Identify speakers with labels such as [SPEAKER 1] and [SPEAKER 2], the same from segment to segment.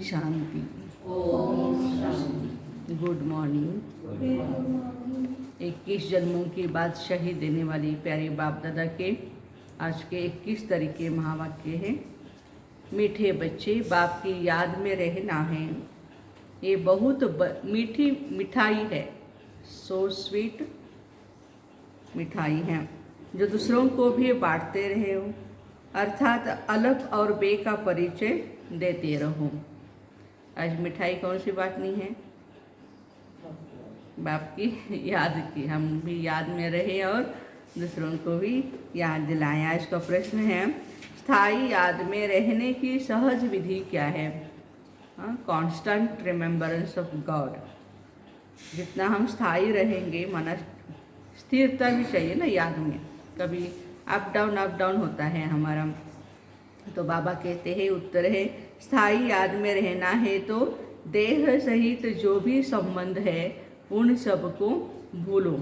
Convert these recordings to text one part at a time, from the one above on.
[SPEAKER 1] शांति।
[SPEAKER 2] Om Shanti.
[SPEAKER 1] Good morning. 21 जन्मों की बादशाही देने वाली प्यारे बाप दादा के आज के 21 तरीके महावाक्य हैं। मीठे बच्चे, बाप की याद में रहना है। ये बहुत मीठी मिठाई है। सो स्वीट मिठाई है जो दूसरों को भी बांटते रहे हो, अर्थात अलग और बे का परिचय देते रहो। आज मिठाई कौन सी बांटनी है? बाप की याद की। हम भी याद में रहे और दूसरों को भी याद दिलाएं। आज का प्रश्न है, स्थायी याद में रहने की सहज विधि क्या है? Constant remembrance of God. जितना हम स्थायी रहेंगे, माना स्थिरता भी चाहिए ना याद में। कभी अप डाउन होता है हमारा। तो बाबा कहते हैं, उत्तर है, स्थायी याद में रहना है तो देह सहित जो भी संबंध है उन सबको भूलो।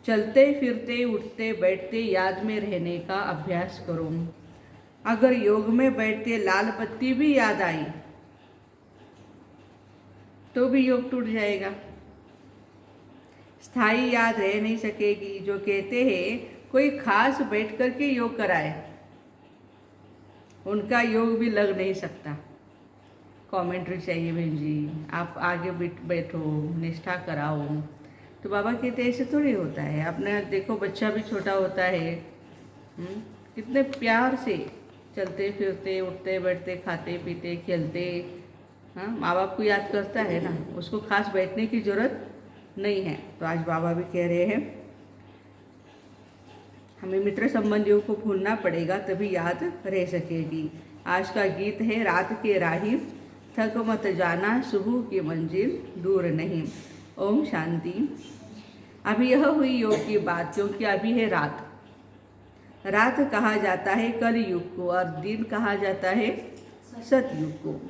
[SPEAKER 1] चलते फिरते उठते बैठते याद में रहने का अभ्यास करो। अगर योग में बैठते लाल बत्ती भी याद आई तो भी योग टूट जाएगा। स्थायी याद रह नहीं सकेगी। जो कहते हैं कोई खास बैठ करके योग कराए, उनका योग भी लग नहीं सकता। कमेंट्री चाहिए बहन जी, आप आगे बैठो, निष्ठा कराओ। तो बाबा कहते ऐसे थोड़ी होता है। अपने देखो, बच्चा भी छोटा होता है, कितने प्यार से चलते फिरते उठते बैठते खाते पीते खेलते, माँ बाप को याद करता है ना। उसको खास बैठने की जरूरत नहीं है। तो आज बाबा भी कह रहे हैं, हमें मित्र संबंधियों को भूलना पड़ेगा तभी याद रह सकेगी। आज का गीत है, रात के राही थक मत जाना, सुबह की मंजिल दूर नहीं। ओम शांति। अभी यह हुई योग की बात, क्योंकि अभी है रात। रात कहा जाता है कलयुग को और दिन कहा जाता है सतयुग को।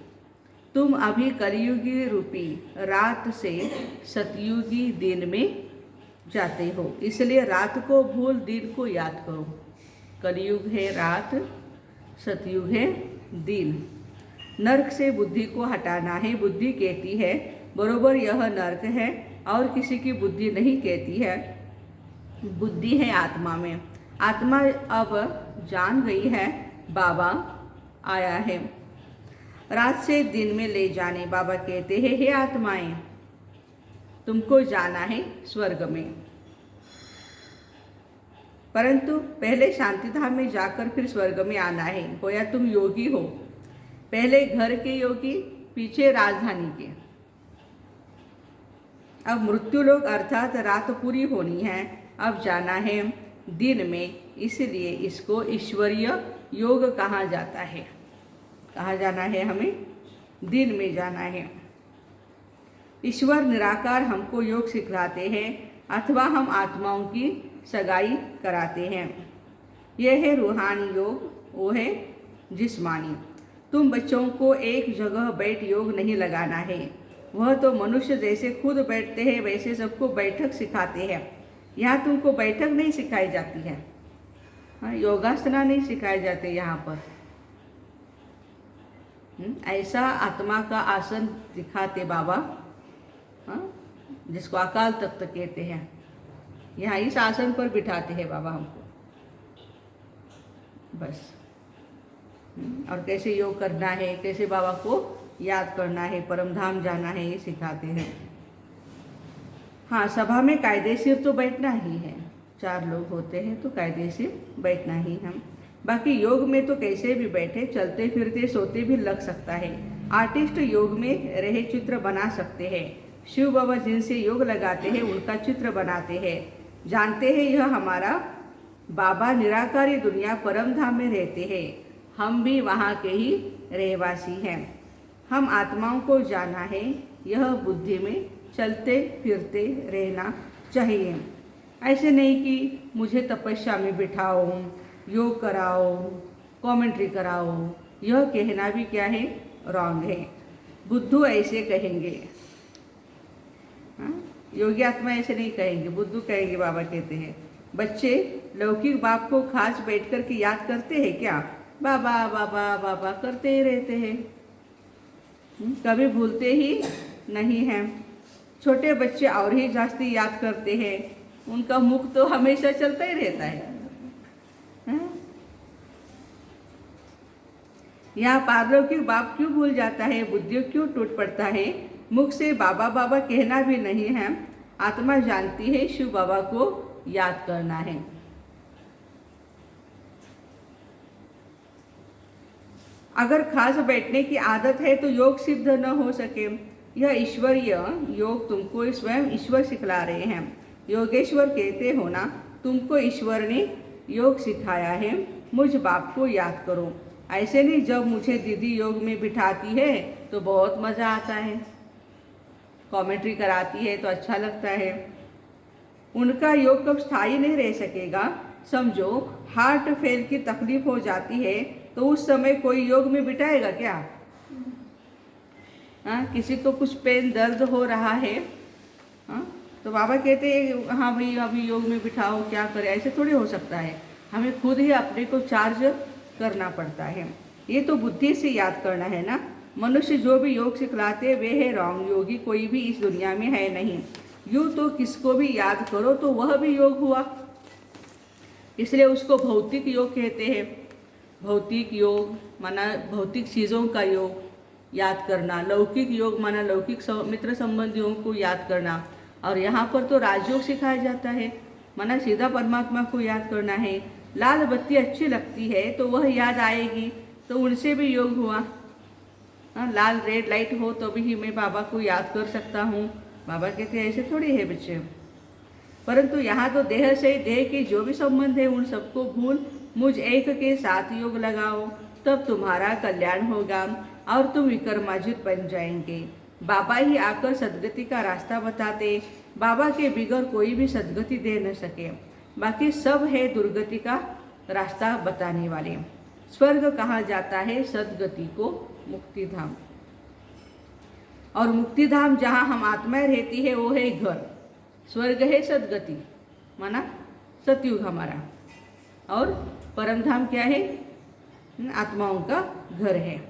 [SPEAKER 1] तुम अभी कलयुगी रूपी रात से सतयुगी दिन में जाते हो, इसलिए रात को भूल दिन को याद करो। कलयुग है रात, सतयुग है दिन। नरक से बुद्धि को हटाना है। बुद्धि कहती है बरोबर यह नरक है, और किसी की बुद्धि नहीं कहती है। बुद्धि है आत्मा में। आत्मा अब जान गई है बाबा आया है रात से दिन में ले जाने। बाबा कहते हैं, हे आत्माएं, तुमको जाना है स्वर्ग में, परंतु पहले शांति धाम में जाकर फिर स्वर्ग में आना है। गोया तुम योगी हो, पहले घर के योगी, पीछे राजधानी के। अब मृत्यु लोक अर्थात रात पूरी होनी है, अब जाना है दिन में, इसलिए इसको ईश्वरीय योग कहा जाता है। कहाँ जाना है? हमें दिन में जाना है। ईश्वर निराकार हमको योग सिखलाते हैं, अथवा हम आत्माओं की सगाई कराते हैं। यह है रूहानी योग, वो है जिस्मानी। तुम बच्चों को एक जगह बैठ योग नहीं लगाना है। वह तो मनुष्य जैसे खुद बैठते हैं वैसे सबको बैठक सिखाते हैं। यहाँ तुमको बैठक नहीं सिखाई जाती है, योगासना नहीं सिखाए जाते यहाँ पर। ऐसा आत्मा का आसन दिखाते बाबा, जिसको अकाल तख्त कहते हैं। यहाँ इस आसन पर बिठाते हैं बाबा हमको, बस। और कैसे योग करना है, कैसे बाबा को याद करना है, परम धाम जाना है, ये सिखाते हैं। हाँ, सभा में कायदेशीर तो बैठना ही है। 4 लोग होते हैं तो कायदेशीर बैठना ही हम। बाकी योग में तो कैसे भी बैठे, चलते फिरते सोते भी लग सकता है। आर्टिस्ट योग में रहे चित्र बना सकते हैं। शिव बाबा जिनसे योग लगाते हैं उनका चित्र बनाते हैं। जानते हैं यह हमारा बाबा निराकारी दुनिया परम धाम में रहते हैं। हम भी वहाँ के ही रहवासी हैं। हम आत्माओं को जाना है, यह बुद्धि में चलते फिरते रहना चाहिए। ऐसे नहीं कि मुझे तपस्या में बिठाओ, योग कराओ, कमेंट्री कराओ। यह कहना भी क्या है? रॉन्ग है। बुद्धू ऐसे कहेंगे, योगी आत्मा ऐसे नहीं कहेंगे, बुद्धू कहेंगे। बाबा कहते हैं, बच्चे लौकिक बाप को खास बैठ कर के याद करते हैं क्या? बाबा बाबा बाबा करते ही रहते हैं। कभी भूलते ही नहीं हैं। छोटे बच्चे और ही जास्ती याद करते हैं, उनका मुख तो हमेशा चलता ही रहता है। यहाँ पारलौकिक बाप क्यों भूल जाता है, बुद्धि क्यों टूट पड़ता है। मुख से बाबा बाबा कहना भी नहीं है, आत्मा जानती है शिव बाबा को याद करना है। अगर खास बैठने की आदत है तो योग सिद्ध न हो सके। यह ईश्वरीय योग तुमको स्वयं ईश्वर सिखला रहे हैं। योगेश्वर कहते हो ना, तुमको ईश्वर ने योग सिखाया है, मुझ बाप को याद करो। ऐसे नहीं, जब मुझे दीदी योग में बिठाती है तो बहुत मज़ा आता है, कमेंट्री कराती है तो अच्छा लगता है। उनका योग कब स्थायी नहीं रह सकेगा। समझो हार्ट फेल की तकलीफ हो जाती है तो उस समय कोई योग में बिठाएगा क्या? किसी को कुछ पेन दर्द हो रहा है, तो बाबा कहते हैं हाँ भाई अभी योग में बिठाओ, क्या करें, ऐसे थोड़ी हो सकता है। हमें खुद ही अपने को चार्ज करना पड़ता है। ये तो बुद्धि से याद करना है ना। मनुष्य जो भी योग सिखलाते वे है रॉन्ग, योगी कोई भी इस दुनिया में है नहीं। यूँ तो किसको भी याद करो तो वह भी योग हुआ, इसलिए उसको भौतिक योग कहते हैं। भौतिक योग माना भौतिक चीज़ों का योग याद करना, लौकिक योग माना लौकिक मित्र संबंधियों को याद करना। और यहाँ पर तो राजयोग सिखाया जाता है, माना सीधा परमात्मा को याद करना है। लाल बत्ती अच्छी लगती है तो वह याद आएगी, तो उनसे भी योग हुआ। लाल रेड लाइट हो तो भी मैं बाबा को याद कर सकता हूँ। बाबा कहते हैं ऐसे थोड़ी है बच्चे। परंतु यहाँ तो देह से देह के जो भी संबंध है उन सबको भूल मुझ एक के साथ योग लगाओ, तब तुम्हारा कल्याण होगा और तुम विक्रमाजित बन जाएंगे। बाबा ही आकर सदगति का रास्ता बताते, बाबा के बिगड़ कोई भी सदगति दे न सके, बाकी सब है दुर्गति का रास्ता बताने वाले। स्वर्ग कहा जाता है सदगति को मुक्तिधाम, और मुक्तिधाम जहाँ हम आत्माएं रहती है वो है घर। स्वर्ग है सदगति माना सतयुग हमारा, और परम धाम क्या है? आत्माओं का घर है।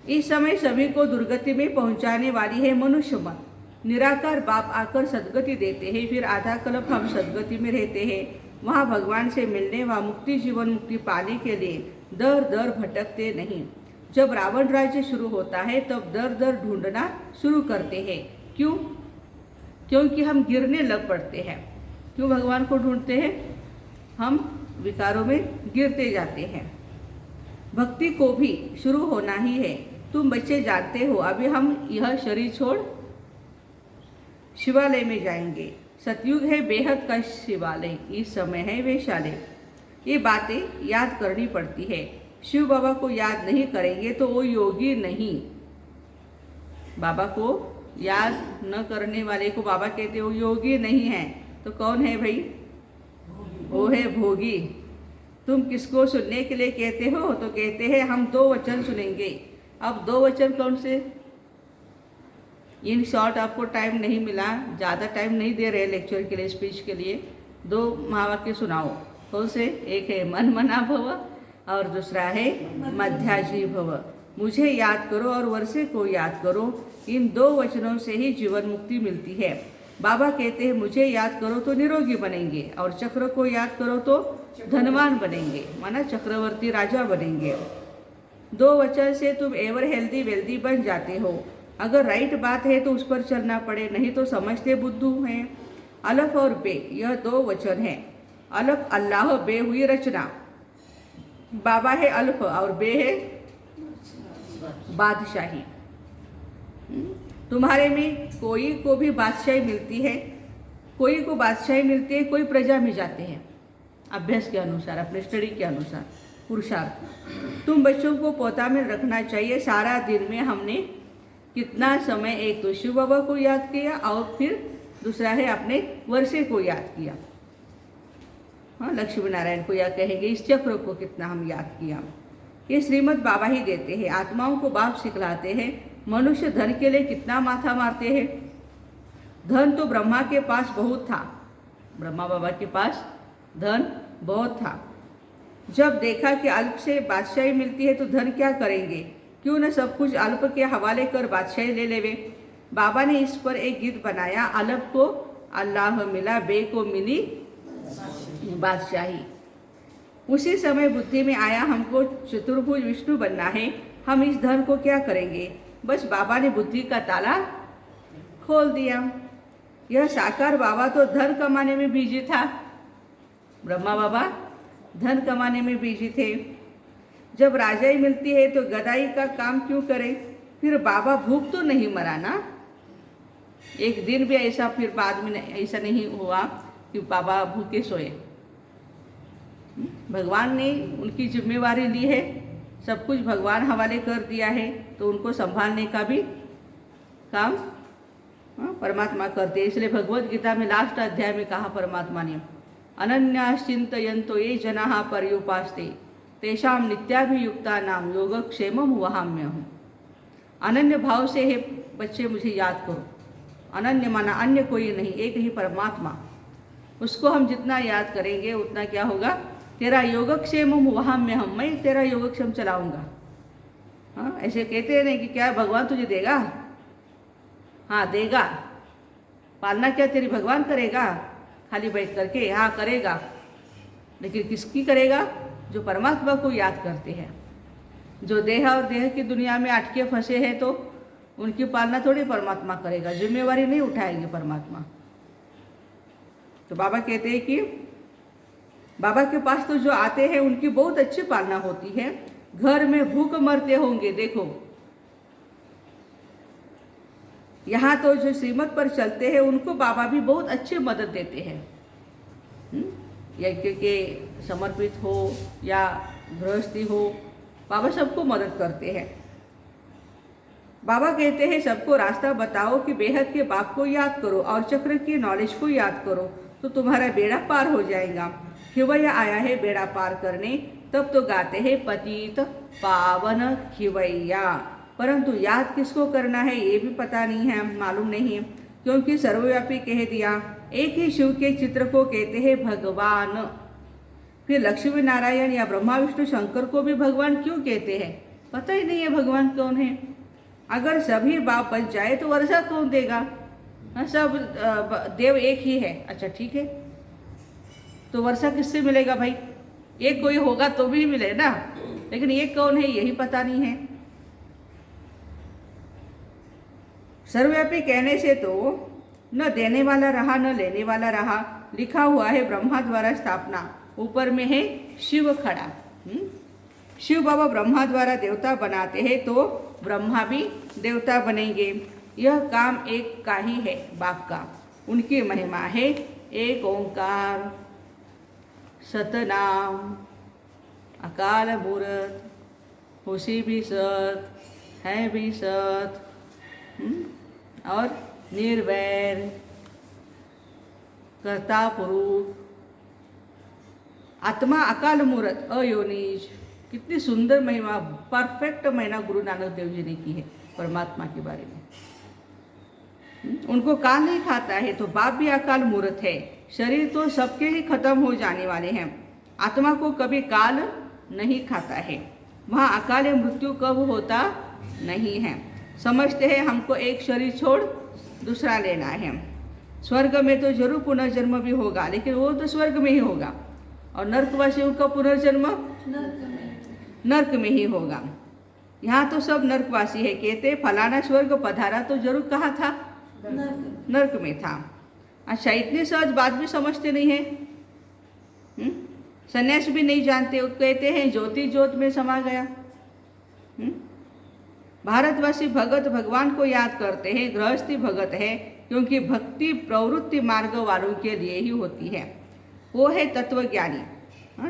[SPEAKER 1] इस समय सभी को दुर्गति में पहुंचाने वाली है मनुष्य मन। निराकार बाप आकर सदगति देते हैं, फिर आधा कल्प हम सदगति में रहते हैं। वहाँ भगवान से मिलने व मुक्ति जीवन मुक्ति पाने के लिए दर दर भटकते नहीं। जब रावण राज्य शुरू होता है तब दर दर ढूंढना शुरू करते हैं। क्यों? क्योंकि हम गिरने लग पड़ते हैं। क्यों भगवान को ढूंढते हैं? हम विकारों में गिरते जाते हैं। भक्ति को भी शुरू होना ही है। तुम बच्चे जानते हो अभी हम यह शरीर छोड़ शिवालय में जाएंगे। सतयुग है बेहद का शिवालय, इस समय है वैशालय। ये बातें याद करनी पड़ती है। शिव बाबा को याद नहीं करेंगे तो वो योगी नहीं। बाबा को याद न करने वाले को बाबा कहते वो योगी नहीं है। तो कौन है भाई? वो है भोगी। तुम किसको सुनने के लिए कहते हो? तो कहते हैं हम 2 वचन सुनेंगे। अब 2 वचन कौन से? इन शॉर्ट आपको टाइम नहीं मिला, ज़्यादा टाइम नहीं दे रहे लेक्चर के लिए, स्पीच के लिए। 2 महावाक्य सुनाओ। कौन से? एक है मन मना भव और दूसरा है मध्याजी भव। मुझे याद करो और वर्षे को याद करो। इन 2 वचनों से ही जीवन मुक्ति मिलती है। बाबा कहते हैं मुझे याद करो तो निरोगी बनेंगे, और चक्र को याद करो तो धनवान बनेंगे, माना चक्रवर्ती राजा बनेंगे। 2 वचन से तुम एवर हेल्दी वेल्दी बन जाते हो। अगर राइट बात है तो उस पर चलना पड़े, नहीं तो समझते बुद्धू हैं। अलफ और बे यह 2 वचन है। अलफ अल्लाह, बे हुई रचना। बाबा है अल्फ और बे है बादशाही। तुम्हारे में कोई को भी बादशाही मिलती है, कोई को बादशाही मिलती है, कोई प्रजा में जाते हैं अभ्यास के अनुसार, अपने स्टडी के अनुसार, पुरुषार्थ। तुम बच्चों को पोता में रखना चाहिए। सारा दिन में हमने कितना समय एक तो शिव बाबा को याद किया और फिर दूसरा है अपने वर्षे को याद किया। हाँ, लक्ष्मी नारायण को याद कहेंगे, इस चक्र को कितना हम याद किया। ये श्रीमद् बाबा ही देते हैं। आत्माओं को बाप सिखलाते हैं। मनुष्य धन के लिए कितना माथा मारते हैं। धन तो ब्रह्मा के पास बहुत था, ब्रह्मा बाबा के पास धन बहुत था, जब देखा कि अल्प से बादशाही मिलती है तो धन क्या करेंगे, क्यों न सब कुछ अल्प के हवाले कर बादशाही ले लेवे। बाबा ने इस पर एक गीत बनाया, अल्प को अल्लाह मिला, बे को मिली बादशाही। उसी समय बुद्धि में आया हमको चतुर्भुज विष्णु बनना है, हम इस धन को क्या करेंगे। बस बाबा ने बुद्धि का ताला खोल दिया। यह साकार बाबा तो धन कमाने में बिजी था, ब्रह्मा बाबा धन कमाने में बिजी थे। जब राजाई मिलती है तो गदाई का काम क्यों करें, फिर बाबा भूख तो नहीं मरा ना। एक दिन भी ऐसा फिर बाद में ऐसा नहीं हुआ कि बाबा भूखे सोए। भगवान ने उनकी जिम्मेवारी ली है, सब कुछ भगवान हवाले कर दिया है, तो उनको संभालने का भी काम परमात्मा करते। इसलिए भगवत गीता में लास्ट अध्याय में कहा परमात्मा ने, अनन्याश्चिन्तयन्तो ये जनाः पर्युपास्ते तेषां नित्याभियुक्तानां योगक्षेमं वहाम्यहम्। अनन्य भाव से हे बच्चे मुझे याद करो। अनन्य माना अन्य कोई नहीं, एक ही परमात्मा। उसको हम जितना याद करेंगे उतना क्या होगा, तेरा योगक्षेमं वहाम्यहम्, मैं तेरा योगक्षेम चलाऊंगा। हाँ, ऐसे कहते हैं नहीं कि क्या भगवान तुझे देगा, हाँ देगा, पालना क्या तेरी भगवान करेगा खाली बैठ करके, हाँ करेगा, लेकिन किसकी करेगा, जो परमात्मा को याद करते हैं। जो देह और देह की दुनिया में अटके फंसे हैं तो उनकी पालना थोड़ी परमात्मा करेगा, जिम्मेवारी नहीं उठाएंगे परमात्मा। तो बाबा कहते हैं कि बाबा के पास तो जो आते हैं उनकी बहुत अच्छी पालना होती है। घर में भूख मरते होंगे, देखो यहाँ तो जो श्रीमत पर चलते हैं उनको बाबा भी बहुत अच्छी मदद देते हैं। यज्ञ के समर्पित हो या गृहस्थी हो, बाबा सबको मदद करते हैं। बाबा कहते हैं सबको रास्ता बताओ कि बेहद के बाप को याद करो और चक्र की नॉलेज को याद करो तो तुम्हारा बेड़ा पार हो जाएगा। खिवैया आया है बेड़ा पार करने, तब तो गाते हैं पतित पावन खिवैया। परंतु याद किसको करना है ये भी पता नहीं है, मालूम नहीं है, क्योंकि सर्वव्यापी कह दिया। एक ही शिव के चित्र को कहते हैं भगवान। फिर लक्ष्मी नारायण या ब्रह्मा विष्णु शंकर को भी भगवान क्यों कहते हैं, पता ही नहीं है भगवान कौन है। अगर सभी बाप बच जाए तो वर्षा कौन देगा, सब देव एक ही है, अच्छा ठीक है, तो वर्षा किससे मिलेगा भाई, एक कोई होगा तो भी मिले ना, लेकिन एक कौन है यही पता नहीं है। सर्वव्यापी कहने से तो न देने वाला रहा न लेने वाला रहा। लिखा हुआ है ब्रह्मा द्वारा स्थापना, ऊपर में है शिव खड़ा। शिव बाबा ब्रह्मा द्वारा देवता बनाते हैं तो ब्रह्मा भी देवता बनेंगे। यह काम एक का ही है बाप का। उनकी महिमा है एक ओंकार, सतनाम, अकाल मूर्त, होशी भी सत, है भी सत, और निर्वैर, कर्ता पुरुष, आत्मा अकाल मूर्त, अयोनिज। कितनी सुंदर महिमा, परफेक्ट महिमा गुरु नानक देव जी ने की है परमात्मा के बारे में। उनको काल नहीं खाता है तो बाप भी अकाल मूर्त है। शरीर तो सबके ही खत्म हो जाने वाले हैं, आत्मा को कभी काल नहीं खाता है। वहाँ अकाल मृत्यु कब होता नहीं है। समझते हैं हमको एक शरीर छोड़ दूसरा लेना है। स्वर्ग में तो जरूर पुनर्जन्म भी होगा, लेकिन वो तो स्वर्ग में ही होगा, और नर्कवासियों का पुनर्जन्म नर्क में ही होगा। यहाँ तो सब नर्कवासी है। कहते फलाना स्वर्ग पधारा तो जरूर कहाँ था, नर्क में था। अच्छा, इतनी सहज बात भी समझते नहीं है। सन्यास भी नहीं जानते, कहते हैं ज्योति ज्योत में समा गया। भारतवासी भगत भगवान को याद करते हैं, गृहस्थी भगत है, क्योंकि भक्ति प्रवृत्ति मार्ग वालों के लिए ही होती है। वो है तत्वज्ञानी,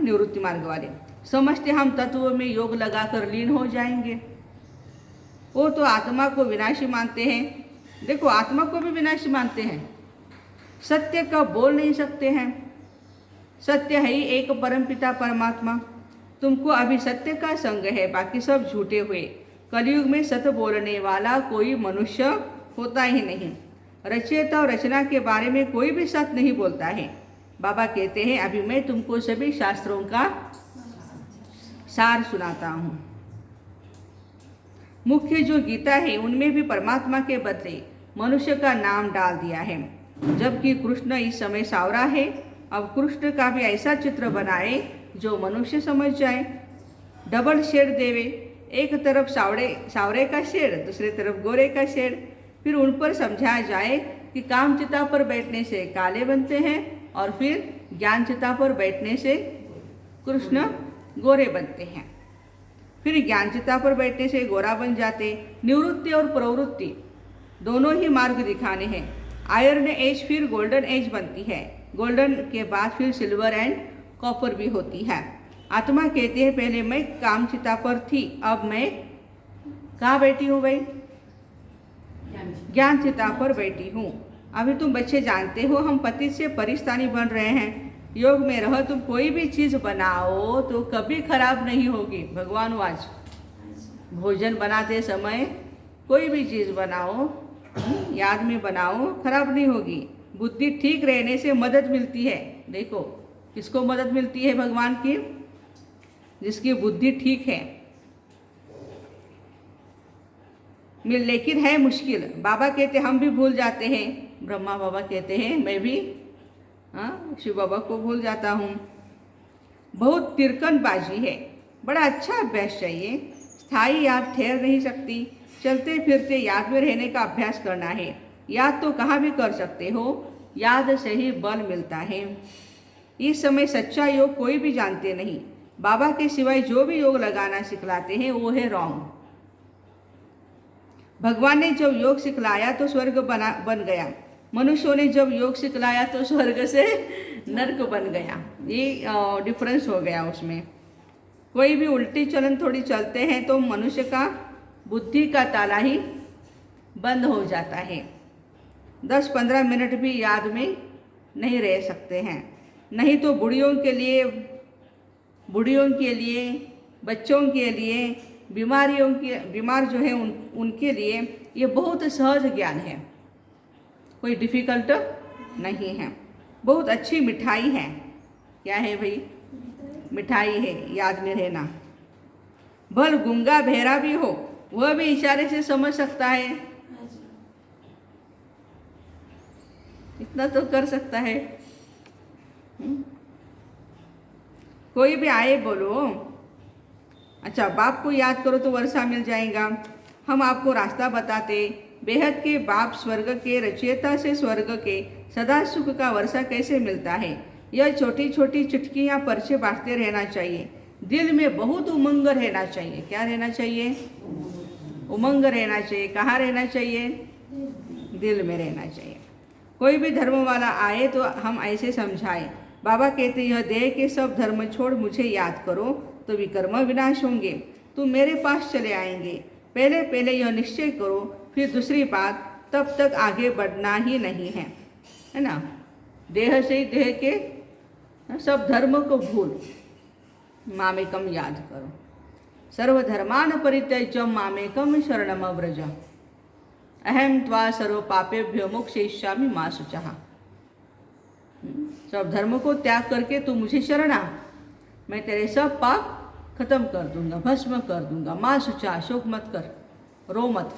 [SPEAKER 1] निवृत्ति मार्ग वाले। समझते हम तत्व में योग लगाकर लीन हो जाएंगे। वो तो आत्मा को विनाशी मानते हैं। देखो, आत्मा को भी विनाशी मानते हैं, सत्य का बोल नहीं सकते हैं। सत्य है ही एक परमपिता परमात्मा। तुमको अभी सत्य का संग है, बाकी सब झूठे हुए। कलयुग में सत्य बोलने वाला कोई मनुष्य होता ही नहीं। रचयिता और रचना के बारे में कोई भी सत्य नहीं बोलता है। बाबा कहते हैं अभी मैं तुमको सभी शास्त्रों का सार सुनाता हूँ। मुख्य जो गीता है उनमें भी परमात्मा के बदले मनुष्य का नाम डाल दिया है, जबकि कृष्ण इस समय सावरा है। अब कृष्ण का भी ऐसा चित्र बनाए जो मनुष्य समझ जाए। डबल शेड देवे, एक तरफ सावरे का शेड, दूसरी तरफ गोरे का शेड। फिर उन पर समझाया जाए कि काम चिता पर बैठने से काले बनते हैं और फिर ज्ञान चिता पर बैठने से कृष्ण गोरे बनते हैं। फिर ज्ञान चिता पर बैठने से गोरा बन जाते। निवृत्ति और प्रवृत्ति दोनों ही मार्ग दिखाने हैं। आयरन एज फिर गोल्डन एज बनती है, गोल्डन के बाद फिर सिल्वर एंड कॉपर भी होती है। आत्मा कहती है पहले मैं काम चिता पर थी, अब मैं कहाँ बैठी हूँ भाई? ज्ञान चिता पर बैठी हूँ। अभी तुम बच्चे जानते हो हम पति से परिस्तानी बन रहे हैं। योग में रहो, तुम कोई भी चीज़ बनाओ तो कभी खराब नहीं होगी। भगवान आज भोजन बनाते समय कोई भी चीज़ बनाओ, याद में बनाओ, खराब नहीं होगी। बुद्धि ठीक रहने से मदद मिलती है। देखो किसको मदद मिलती है? भगवान की, जिसकी बुद्धि ठीक है। लेकिन है मुश्किल। बाबा कहते हम भी भूल जाते हैं, ब्रह्मा बाबा कहते हैं मैं भी शिव बाबा को भूल जाता हूँ। बहुत तिरकन बाजी है, बड़ा अच्छा अभ्यास चाहिए। स्थायी याद ठहर नहीं सकती, चलते फिरते याद में रहने का अभ्यास करना है। याद तो कहाँ भी कर सकते हो, याद से ही बल मिलता है। इस समय सच्चा योग कोई भी जानते नहीं। बाबा के सिवाय जो भी योग लगाना सिखलाते हैं वो है रॉन्ग। भगवान ने जब योग सिखलाया तो स्वर्ग बन गया, मनुष्यों ने जब योग सिखलाया तो स्वर्ग से नरक बन गया। ये डिफरेंस हो गया उसमें। कोई भी उल्टी चलन थोड़ी चलते हैं तो मनुष्य का बुद्धि का ताला ही बंद हो जाता है। 10-15 मिनट भी याद में नहीं रह सकते हैं। नहीं तो बुढ़ियों के लिए, बच्चों के लिए, बीमार जो है उनके लिए ये बहुत सहज ज्ञान है, कोई डिफ़िकल्ट नहीं है। बहुत अच्छी मिठाई है। क्या है भाई? मिठाई है याद में रहना। भल गूंगा बहरा भी हो, वह भी इशारे से समझ सकता है। इतना तो कर सकता है। कोई भी आए बोलो, अच्छा बाप को याद करो तो वर्षा मिल जाएगा। हम आपको रास्ता बताते, बेहद के बाप स्वर्ग के रचयिता से स्वर्ग के सदा सुख का वर्षा कैसे मिलता है। यह छोटी छोटी चुटकियाँ पर्चे बांटते रहना चाहिए। दिल में बहुत उमंग रहना चाहिए। क्या रहना चाहिए? उमंग रहना चाहिए। कहाँ रहना चाहिए? दिल में रहना चाहिए। कोई भी धर्म वाला आए तो हम ऐसे समझाएं, बाबा कहते यह देह के सब धर्म छोड़ मुझे याद करो तो विकर्म विनाश होंगे, तुम मेरे पास चले आएंगे। पहले पहले यह निश्चय करो, फिर दूसरी बात, तब तक आगे बढ़ना ही नहीं है ना। देह से ही देह के सब धर्म को भूल, मामेकम याद करो। सर्वधर्मान परित्यज्य मामेकम शरणम व्रज, अहम त्वा सर्व पापेभ्यो मोक्षयिष्यामि मा शुचः। सब धर्म को त्याग करके तू मुझे शरण आ, मैं तेरे सब पाप खत्म कर दूंगा, भस्म कर दूंगा। माँ शुचा, शोक मत कर, रो मत।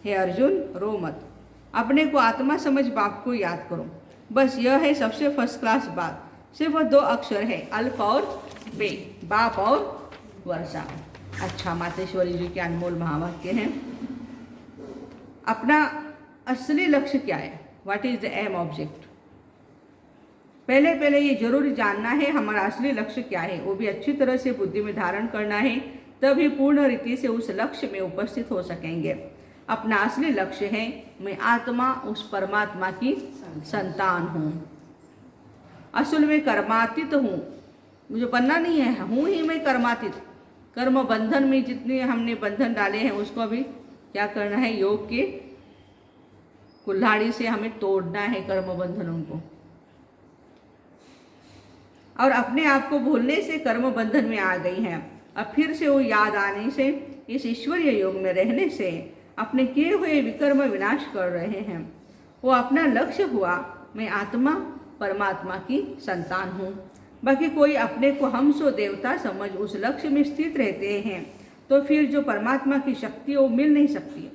[SPEAKER 1] हे अर्जुन रो मत। अपने को आत्मा समझ बाप को याद करो। बस यह है सबसे फर्स्ट क्लास बात। सिर्फ 2 अक्षर है, अल्प और बे, बाप और वर्षा। अच्छा, मातेश्वरी जी के अनमोल महावाक्य हैं। अपना असली लक्ष्य क्या है? What is the aim object? पहले पहले ये जरूर जानना है हमारा असली लक्ष्य क्या है, वो भी अच्छी तरह से बुद्धि में धारण करना है, तभी पूर्ण रीति से उस लक्ष्य में उपस्थित हो सकेंगे। अपना असली लक्ष्य है मैं आत्मा, उस परमात्मा की संतान हूँ। असल में कर्मातीत हूँ, मुझे बनना नहीं है, हूँ ही मैं कर्मातीत। कर्म बंधन में जितने हमने बंधन डाले हैं उसको अभी क्या करना है? योग के कुल्हाड़ी से हमें तोड़ना है कर्म बंधनों को। और अपने आप को भूलने से कर्म बंधन में आ गई हैं। अब फिर से वो याद आने से, इस ईश्वरीय योग में रहने से अपने किए हुए विकर्म विनाश कर रहे हैं। वो अपना लक्ष्य हुआ मैं आत्मा परमात्मा की संतान हूँ। बाकी कोई अपने को हम सो देवता समझ उस लक्ष्य में स्थित रहते हैं तो फिर जो परमात्मा की शक्ति है वो मिल नहीं सकती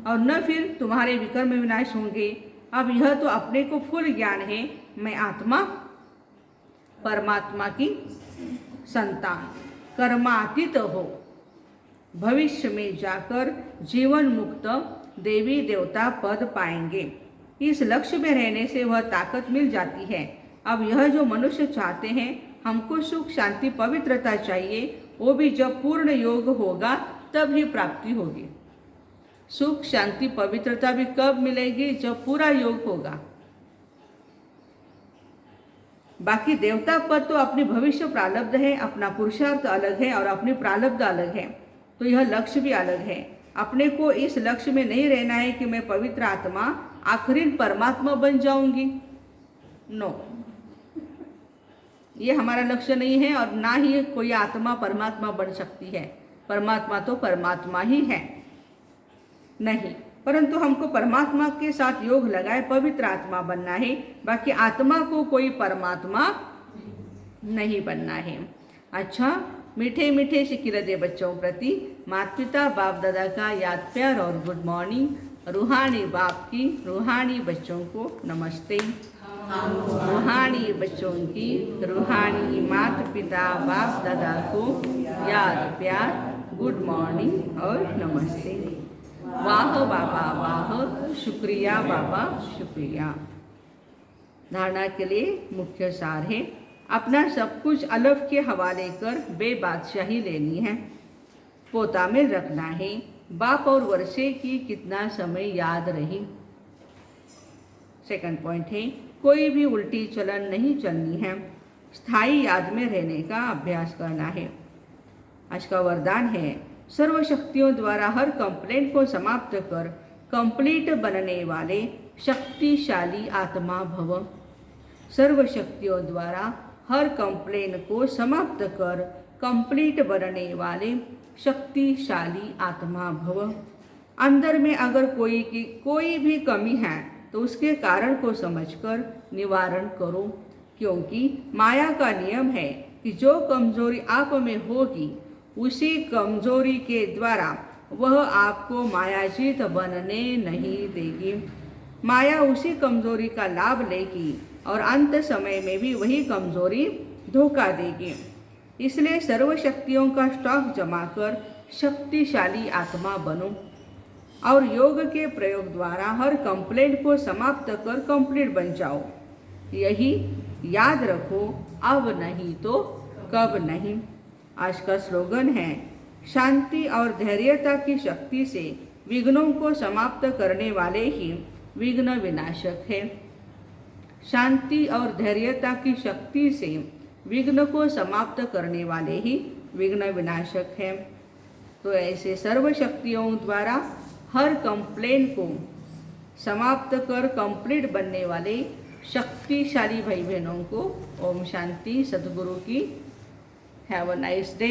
[SPEAKER 1] और न फिर तुम्हारे विकर्म विनाश होंगे। अब यह तो अपने को फुल ज्ञान है, मैं आत्मा परमात्मा की संतान कर्मातीत हो, भविष्य में जाकर जीवन मुक्त देवी देवता पद पाएंगे। इस लक्ष्य में रहने से वह ताकत मिल जाती है। अब यह जो मनुष्य चाहते हैं, हमको सुख शांति पवित्रता चाहिए, वो भी जब पूर्ण योग होगा तब ही प्राप्ति होगी। सुख शांति पवित्रता भी कब मिलेगी? जब पूरा योग होगा। बाकी देवता पद तो अपनी भविष्य प्रारब्ध है, अपना पुरुषार्थ अलग है और अपनी प्रारब्ध अलग है, तो यह लक्ष्य भी अलग है। अपने को इस लक्ष्य में नहीं रहना है कि मैं पवित्र आत्मा आखिरी परमात्मा बन जाऊंगी। नो, ये हमारा लक्ष्य नहीं है और ना ही कोई आत्मा परमात्मा बन सकती है। परमात्मा तो परमात्मा ही है नहीं, परंतु हमको परमात्मा के साथ योग लगाए पवित्र आत्मा बनना है। बाकी आत्मा को कोई परमात्मा नहीं बनना है। अच्छा, मीठे मीठे शिकिरदे बच्चों प्रति माता पिता बाप दादा का याद प्यार और गुड मॉर्निंग। रूहानी बाप की रूहानी बच्चों को नमस्ते। रूहानी बच्चों की रूहानी माता पिता बाप दादा को याद प्यार गुड मॉर्निंग और नमस्ते। वाह बाबा वाह, शुक्रिया बाबा शुक्रिया। धारणा के लिए मुख्य सार है, अपना सब कुछ अलग के हवाले कर बेबादशाही लेनी है, पोता में रखना है। बाप और वर्षे की कितना समय याद रही। सेकंड पॉइंट है, कोई भी उल्टी चलन नहीं चलनी है, स्थायी याद में रहने का अभ्यास करना है। आज का वरदान है, सर्व शक्तियों द्वारा हर कंप्लेंट को समाप्त कर कंप्लीट बनने वाले शक्तिशाली आत्मा भव। सर्व शक्तियों द्वारा हर कंप्लेन को समाप्त कर कंप्लीट बनने वाले शक्तिशाली आत्मा भव। अंदर में अगर कोई भी कमी है तो उसके कारण को समझकर निवारण करो, क्योंकि माया का नियम है कि जो कमजोरी आप में होगी उसी कमजोरी के द्वारा वह आपको मायाजीत बनने नहीं देगी। माया उसी कमजोरी का लाभ लेगी और अंत समय में भी वही कमजोरी धोखा देगी। इसलिए सर्व शक्तियों का स्टॉक जमा कर शक्तिशाली आत्मा बनो और योग के प्रयोग द्वारा हर कंप्लेंट को समाप्त कर कंप्लीट बन जाओ। यही याद रखो, अब नहीं तो कब नहीं। आज का स्लोगन है, शांति और धैर्यता की शक्ति से विघ्नों को समाप्त करने वाले ही विघ्न विनाशक है। शांति और धैर्यता की शक्ति से विघ्न को समाप्त करने वाले ही विघ्न विनाशक है। तो ऐसे सर्व शक्तियों द्वारा हर कंप्लेन को समाप्त कर कंप्लीट बनने वाले शक्तिशाली भाई बहनों को ओम शांति। सद्गुरु की हैव अ नाइस डे।